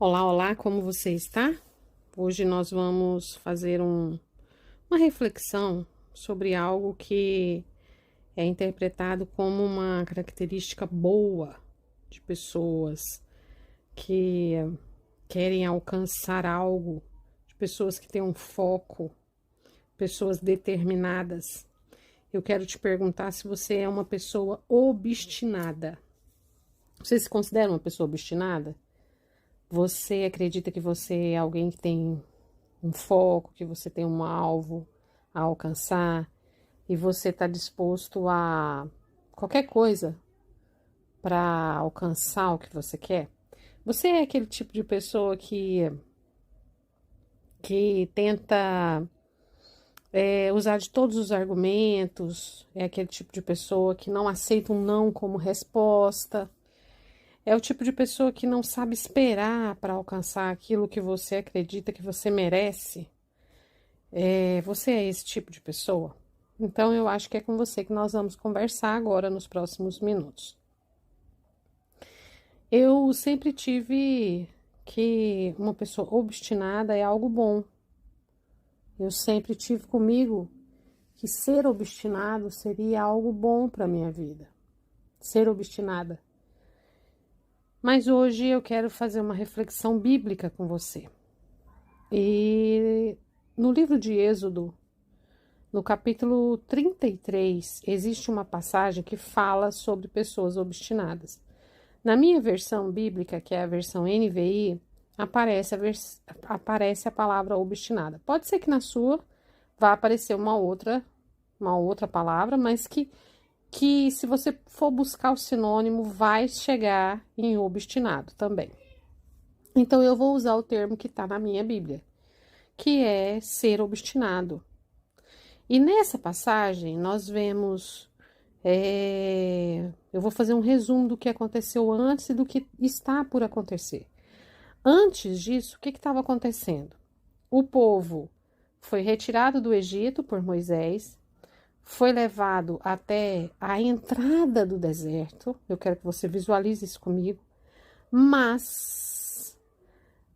Olá, olá, como você está? Hoje nós vamos fazer uma reflexão sobre algo que é interpretado como uma característica boa de pessoas que querem alcançar algo, de pessoas que têm um foco, pessoas determinadas. Eu quero te perguntar se você é uma pessoa obstinada. Você se considera uma pessoa obstinada? Você acredita que você é alguém que tem um foco, que você tem um alvo a alcançar e você está disposto a qualquer coisa para alcançar o que você quer? Você é aquele tipo de pessoa que tenta usar de todos os argumentos, é aquele tipo de pessoa que não aceita um não como resposta. É o tipo de pessoa que não sabe esperar para alcançar aquilo que você acredita que você merece. Você é esse tipo de pessoa? Então, eu acho que é com você que nós vamos conversar agora nos próximos minutos. Eu sempre tive que uma pessoa obstinada é algo bom. Eu sempre tive comigo que ser obstinado seria algo bom para minha vida. Ser obstinada. Mas hoje eu quero fazer uma reflexão bíblica com você. E no livro de Êxodo, no capítulo 33, existe uma passagem que fala sobre pessoas obstinadas. Na minha versão bíblica, que é a versão NVI, aparece a palavra obstinada. Pode ser que na sua vá aparecer uma outra palavra, mas que se você for buscar o sinônimo, vai chegar em obstinado também. Então, eu vou usar o termo que está na minha Bíblia, que é ser obstinado. E nessa passagem, nós vemos... eu vou fazer um resumo do que aconteceu antes e do que está por acontecer. Antes disso, o que estava acontecendo? O povo foi retirado do Egito por Moisés, foi levado até a entrada do deserto. Eu quero que você visualize isso comigo. Mas,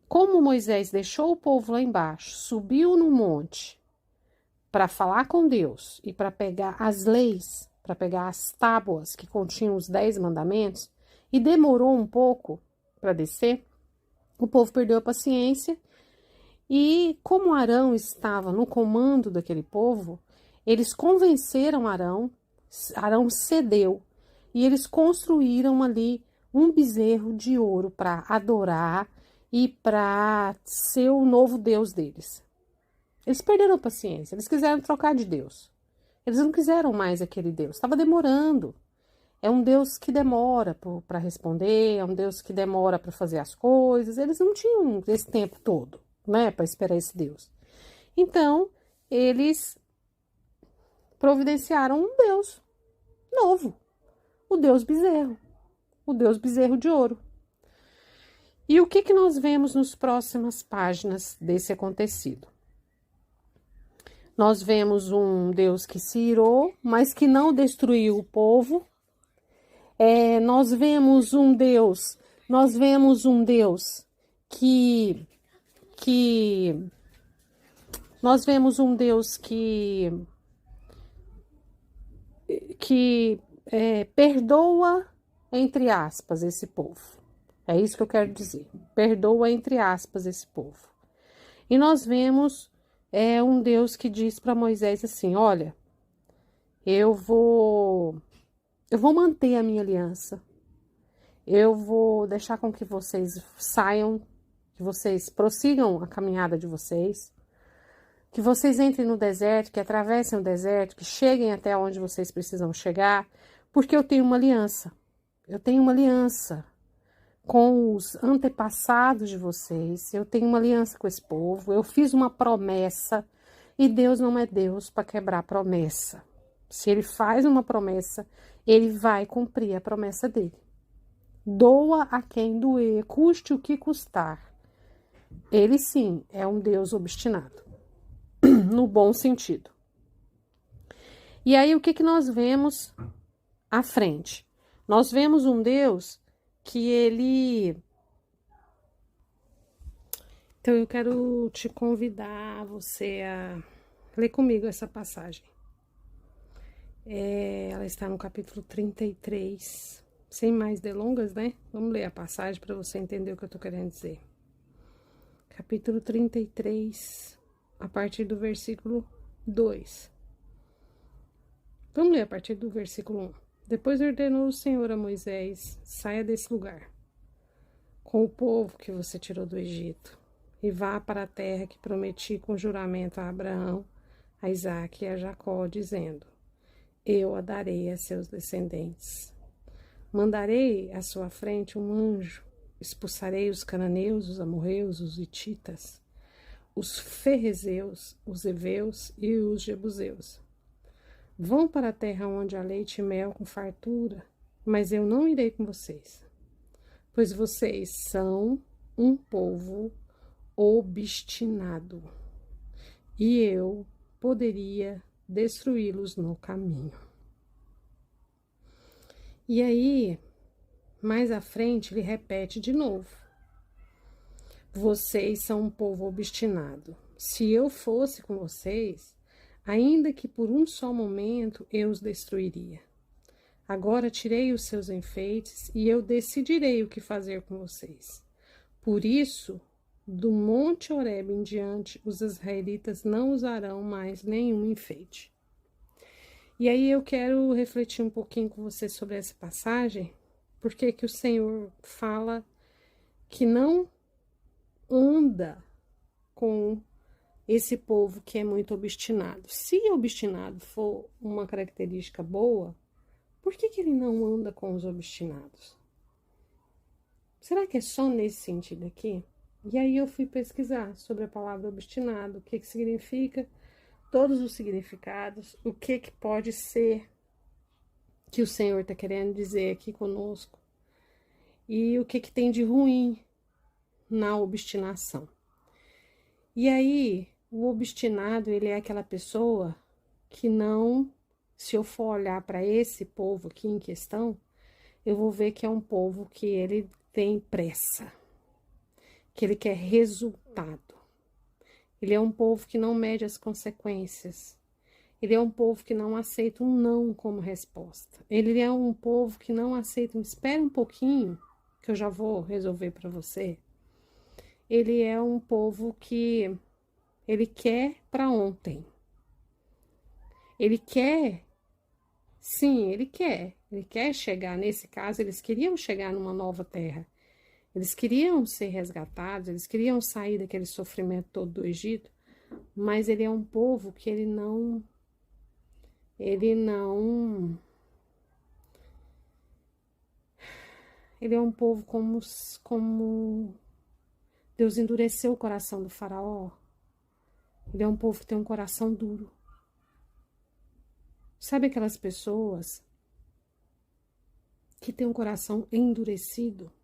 como Moisés deixou o povo lá embaixo, subiu no monte para falar com Deus e para pegar as leis, para pegar as tábuas que continham os 10 mandamentos, e demorou um pouco para descer, o povo perdeu a paciência. E como Arão estava no comando daquele povo, eles convenceram Arão, Arão cedeu, e eles construíram ali um bezerro de ouro para adorar e para ser o novo Deus deles. Eles perderam a paciência, eles quiseram trocar de Deus. Eles não quiseram mais aquele Deus, estava demorando. É um Deus que demora para responder, é um Deus que demora para fazer as coisas. Eles não tinham esse tempo todo, né, para esperar esse Deus. Então, eles providenciaram um Deus novo, o Deus bezerro de ouro. E o que nós vemos nas próximas páginas desse acontecido? Nós vemos um Deus que se irou, mas que não destruiu o povo. Nós vemos um Deus que perdoa, entre aspas, esse povo. É isso que eu quero dizer. Perdoa, entre aspas, esse povo. E nós vemos um Deus que diz para Moisés assim: olha, eu vou manter a minha aliança. Eu vou deixar com que vocês saiam, que vocês prossigam a caminhada de vocês, que vocês entrem no deserto, que atravessem o deserto, que cheguem até onde vocês precisam chegar, porque eu tenho uma aliança. Eu tenho uma aliança com os antepassados de vocês, eu tenho uma aliança com esse povo, eu fiz uma promessa, e Deus não é Deus para quebrar promessa. Se ele faz uma promessa, ele vai cumprir a promessa dele. Doa a quem doer, custe o que custar. Ele sim é um Deus obstinado, no bom sentido. E aí o que nós vemos à frente? Nós vemos um Deus que ele Então, eu quero te convidar você a ler comigo essa passagem. Ela está no capítulo 33. Sem mais delongas, né? Vamos ler a passagem para você entender o que eu tô querendo dizer. Capítulo 33, a partir do versículo 2. Vamos ler a partir do versículo 1. Depois ordenou o Senhor a Moisés: saia desse lugar, com o povo que você tirou do Egito, e vá para a terra que prometi com juramento a Abraão, a Isaque e a Jacó, dizendo: eu a darei a seus descendentes. Mandarei à sua frente um anjo, expulsarei os cananeus, os amorreus, os hititas, os ferrezeus, os heveus e os jebuseus. Vão para a terra onde há leite e mel com fartura, mas eu não irei com vocês, pois vocês são um povo obstinado, e eu poderia destruí-los no caminho. E aí, mais à frente, ele repete de novo: vocês são um povo obstinado. Se eu fosse com vocês, ainda que por um só momento, eu os destruiria. Agora tirei os seus enfeites e eu decidirei o que fazer com vocês. Por isso, do Monte Horebe em diante, os israelitas não usarão mais nenhum enfeite. E aí eu quero refletir um pouquinho com você sobre essa passagem, porque que o Senhor fala que não anda com esse povo que é muito obstinado. Se obstinado for uma característica boa, por que ele não anda com os obstinados? Será que é só nesse sentido aqui? E aí eu fui pesquisar sobre a palavra obstinado, o que significa, todos os significados, o que pode ser que o Senhor está querendo dizer aqui conosco, e o que tem de ruim na obstinação. E aí, o obstinado, ele é aquela pessoa que não, se eu for olhar para esse povo aqui em questão, eu vou ver que é um povo que ele tem pressa, que ele quer resultado. Ele é um povo que não mede as consequências. Ele é um povo que não aceita um não como resposta. Ele é um povo que não aceita espera um pouquinho, que eu já vou resolver para você. Ele é um povo que ele quer para ontem. Ele quer, sim, ele quer chegar, nesse caso, eles queriam chegar numa nova terra. Eles queriam ser resgatados, eles queriam sair daquele sofrimento todo do Egito, mas ele é um povo que ele é um povo como Deus endureceu o coração do faraó. Ele é um povo que tem um coração duro. Sabe aquelas pessoas que têm um coração endurecido?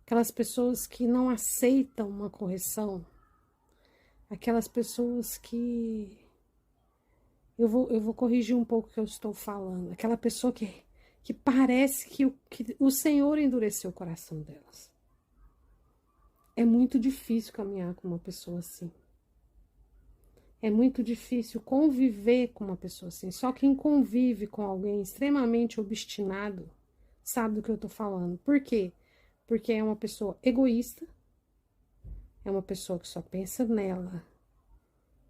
Aquelas pessoas que não aceitam uma correção, aquelas pessoas que... Eu vou corrigir um pouco o que eu estou falando. Aquela pessoa que parece que o Senhor endureceu o coração delas. É muito difícil caminhar com uma pessoa assim. É muito difícil conviver com uma pessoa assim. Só quem convive com alguém extremamente obstinado sabe do que eu estou falando. Por quê? Porque é uma pessoa egoísta, é uma pessoa que só pensa nela,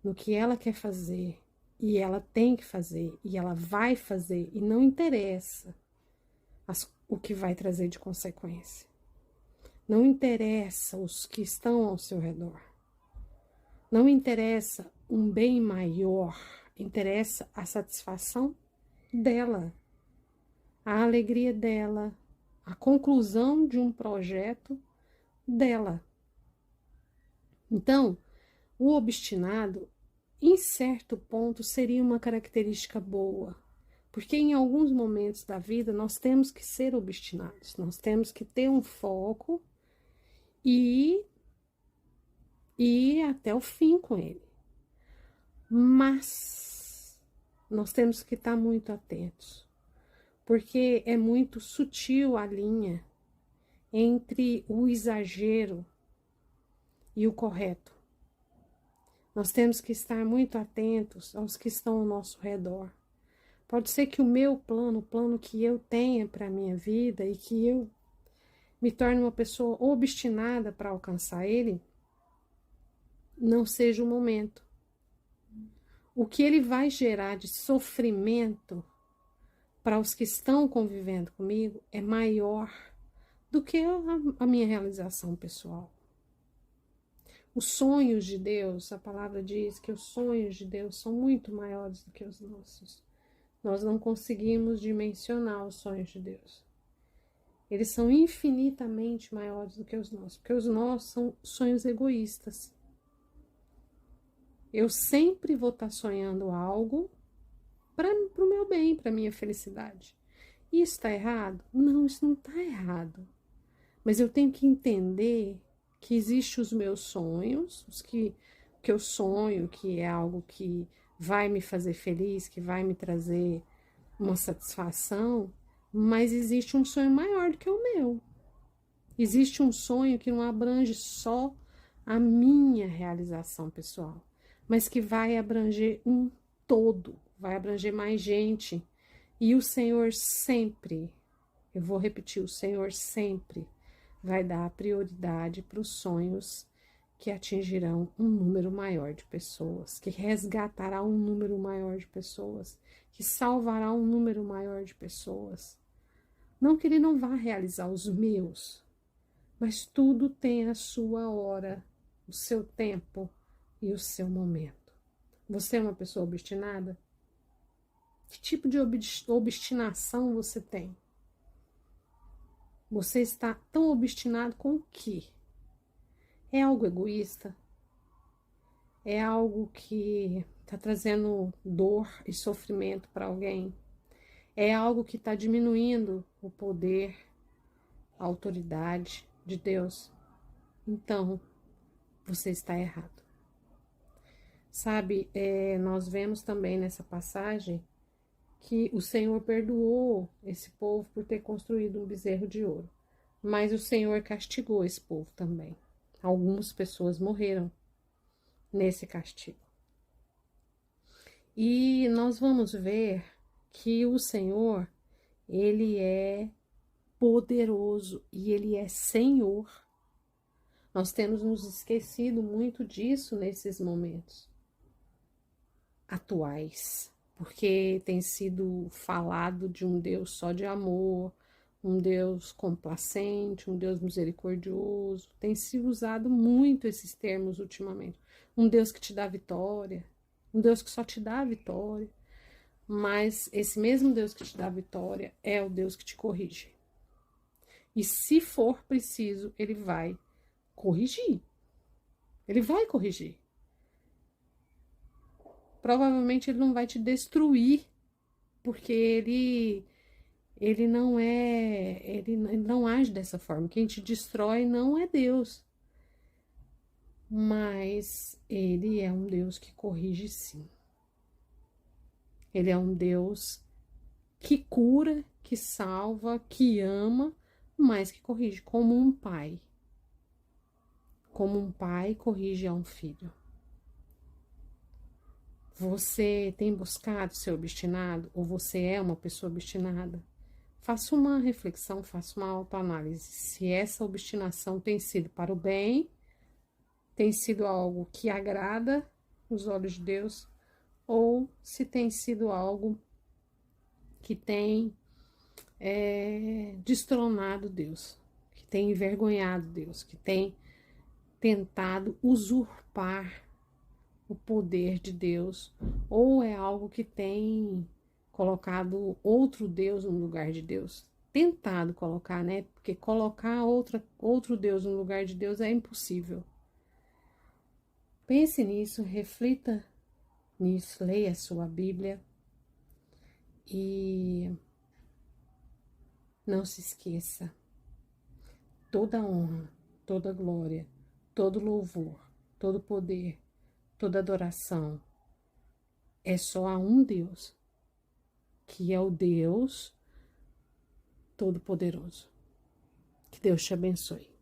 no que ela quer fazer, e ela tem que fazer, e ela vai fazer, e não interessa o que vai trazer de consequência. Não interessa os que estão ao seu redor. Não interessa um bem maior, interessa a satisfação dela, a alegria dela, a conclusão de um projeto dela. Então, o obstinado, em certo ponto, seria uma característica boa, porque em alguns momentos da vida nós temos que ser obstinados, nós temos que ter um foco e ir até o fim com ele. Mas nós temos que estar muito atentos, porque é muito sutil a linha entre o exagero e o correto. Nós temos que estar muito atentos aos que estão ao nosso redor. Pode ser que o meu plano, o plano que eu tenha para a minha vida e que eu me torne uma pessoa obstinada para alcançar ele, não seja o momento. O que ele vai gerar de sofrimento para os que estão convivendo comigo é maior do que a minha realização pessoal. Os sonhos de Deus, a palavra diz que os sonhos de Deus são muito maiores do que os nossos. Nós não conseguimos dimensionar os sonhos de Deus. Eles são infinitamente maiores do que os nossos, porque os nossos são sonhos egoístas. Eu sempre vou estar sonhando algo para o meu bem, para a minha felicidade. Isso está errado? Não, isso não está errado. Mas eu tenho que entender que existem os meus sonhos, os que eu sonho, que é algo que vai me fazer feliz, que vai me trazer uma satisfação, mas existe um sonho maior do que o meu. Existe um sonho que não abrange só a minha realização pessoal, mas que vai abranger um todo, vai abranger mais gente. E o Senhor sempre, eu vou repetir, o Senhor sempre vai dar prioridade para os sonhos que atingirão um número maior de pessoas, que resgatará um número maior de pessoas, que salvará um número maior de pessoas. Não que ele não vá realizar os meus, mas tudo tem a sua hora, o seu tempo e o seu momento. Você é uma pessoa obstinada? Que tipo de obstinação você tem? Você está tão obstinado com o quê? É algo egoísta? É algo que está trazendo dor e sofrimento para alguém? É algo que está diminuindo o poder, a autoridade de Deus? Então, você está errado. Sabe, nós vemos também nessa passagem que o Senhor perdoou esse povo por ter construído um bezerro de ouro. Mas o Senhor castigou esse povo também. Algumas pessoas morreram nesse castigo. E nós vamos ver que o Senhor, ele é poderoso e ele é Senhor. Nós temos nos esquecido muito disso nesses momentos atuais, porque tem sido falado de um Deus só de amor, um Deus complacente, um Deus misericordioso. Tem se usado muito esses termos ultimamente. Um Deus que te dá vitória, um Deus que só te dá vitória. Mas esse mesmo Deus que te dá vitória é o Deus que te corrige. E se for preciso, ele vai corrigir. Ele vai corrigir. Provavelmente ele não vai te destruir, porque ele não age dessa forma. Quem te destrói não é Deus. Mas ele é um Deus que corrige, sim. Ele é um Deus que cura, que salva, que ama, mas que corrige, como um pai. Como um pai corrige a um filho. Você tem buscado ser obstinado? Ou você é uma pessoa obstinada? Faça uma reflexão, faça uma autoanálise. Se essa obstinação tem sido para o bem, tem sido algo que agrada os olhos de Deus, ou se tem sido algo que tem destronado Deus, que tem envergonhado Deus, que tem tentado usurpar o poder de Deus, ou é algo que tem colocado outro Deus no lugar de Deus. Tentado colocar, né? Porque colocar outro Deus no lugar de Deus é impossível. Pense nisso, reflita nisso, leia a sua Bíblia e não se esqueça: toda honra, toda glória, todo louvor, todo poder, toda adoração é só a um Deus, que é o Deus Todo-Poderoso. Que Deus te abençoe.